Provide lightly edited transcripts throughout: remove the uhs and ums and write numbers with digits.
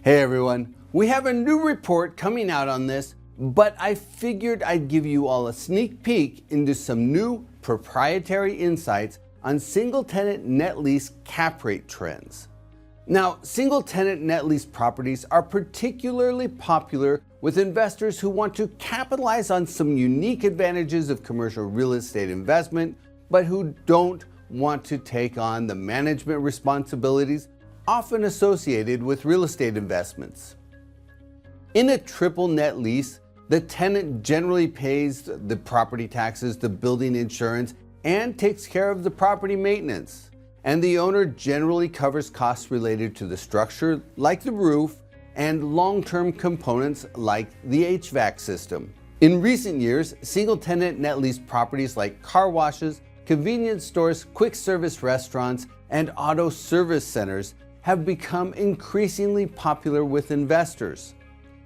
Hey everyone, we have a new report coming out on this, but I figured I'd give you all a sneak peek into some new proprietary insights on single-tenant net lease cap rate trends. Now, single-tenant net lease properties are particularly popular with investors who want to capitalize on some unique advantages of commercial real estate investment, but who don't want to take on the management responsibilities often associated with real estate investments. In a triple net lease, the tenant generally pays the property taxes, the building insurance, and takes care of the property maintenance. And the owner generally covers costs related to the structure, like the roof, and long-term components like the HVAC system. In recent years, single-tenant net lease properties like car washes, convenience stores, quick service restaurants, and auto service centers have become increasingly popular with investors.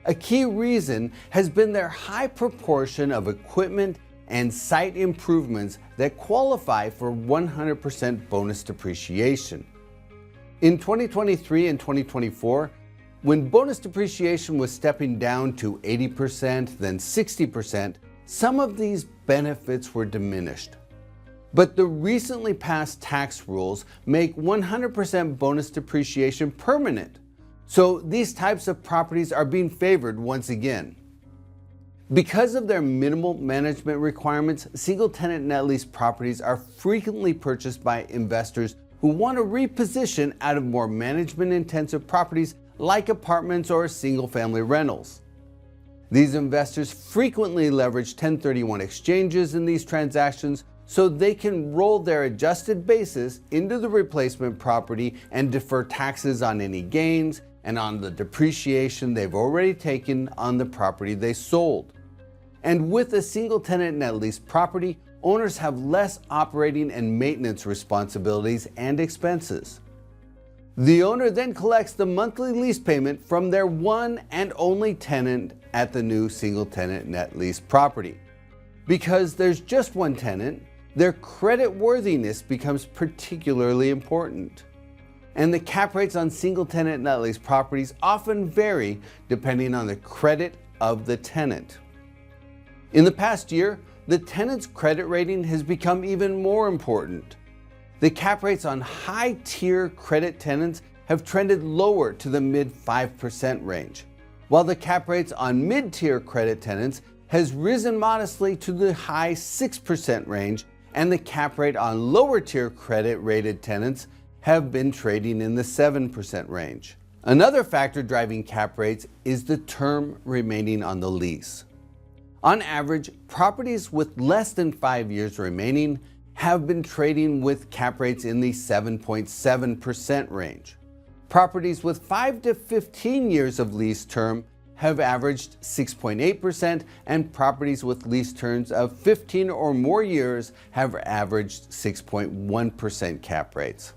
A key reason has been their high proportion of equipment and site improvements that qualify for 100% bonus depreciation. In 2023 and 2024, when bonus depreciation was stepping down to 80%, then 60%, some of these benefits were diminished. But the recently passed tax rules make 100% bonus depreciation permanent. So these types of properties are being favored once again. Because of their minimal management requirements, single-tenant net lease properties are frequently purchased by investors who want to reposition out of more management-intensive properties like apartments or single-family rentals. These investors frequently leverage 1031 exchanges in these transactions so they can roll their adjusted basis into the replacement property and defer taxes on any gains and on the depreciation they've already taken on the property they sold. And with a single-tenant net lease property, owners have less operating and maintenance responsibilities and expenses. The owner then collects the monthly lease payment from their one and only tenant at the new single-tenant net lease property. Because there's just one tenant, their credit worthiness becomes particularly important. And the cap rates on single-tenant net lease properties often vary depending on the credit of the tenant. In the past year, the tenant's credit rating has become even more important. The cap rates on high-tier credit tenants have trended lower to the mid-5% range, while the cap rates on mid-tier credit tenants has risen modestly to the high 6% range, and the cap rate on lower-tier credit-rated tenants have been trading in the 7% range. Another factor driving cap rates is the term remaining on the lease. On average, properties with less than 5 years remaining have been trading with cap rates in the 7.7% range. Properties with 5 to 15 years of lease term have averaged 6.8%, and properties with lease terms of 15 or more years have averaged 6.1% cap rates.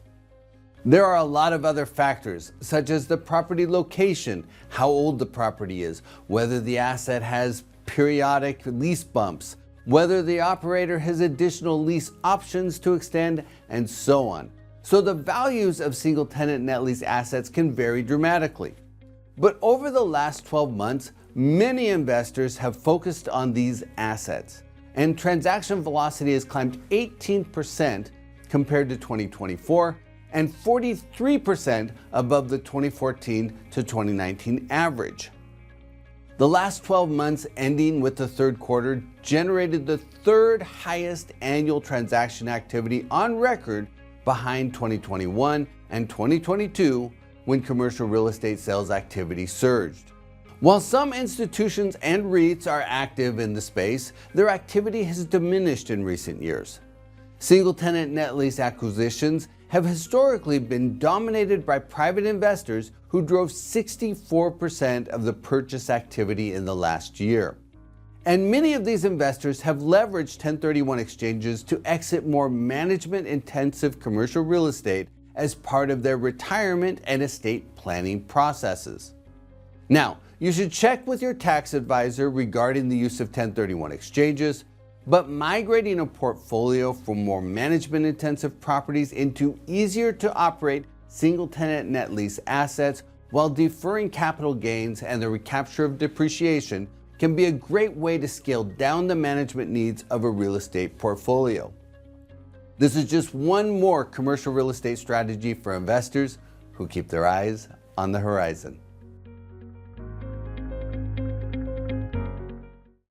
There are a lot of other factors, such as the property location, how old the property is, whether the asset has periodic lease bumps, whether the operator has additional lease options to extend, and so on. So the values of single-tenant net lease assets can vary dramatically. But over the last 12 months, many investors have focused on these assets, and transaction velocity has climbed 18% compared to 2024 and 43% above the 2014 to 2019 average. The last 12 months ending with the third quarter generated the third highest annual transaction activity on record behind 2021 and 2022 when commercial real estate sales activity surged. While some institutions and REITs are active in the space, their activity has diminished in recent years. Single-tenant net lease acquisitions have historically been dominated by private investors who drove 64% of the purchase activity in the last year. And many of these investors have leveraged 1031 exchanges to exit more management-intensive commercial real estate as part of their retirement and estate planning processes. Now, you should check with your tax advisor regarding the use of 1031 exchanges, but migrating a portfolio from more management-intensive properties into easier-to-operate single-tenant net lease assets while deferring capital gains and the recapture of depreciation can be a great way to scale down the management needs of a real estate portfolio. This is just one more commercial real estate strategy for investors who keep their eyes on the horizon.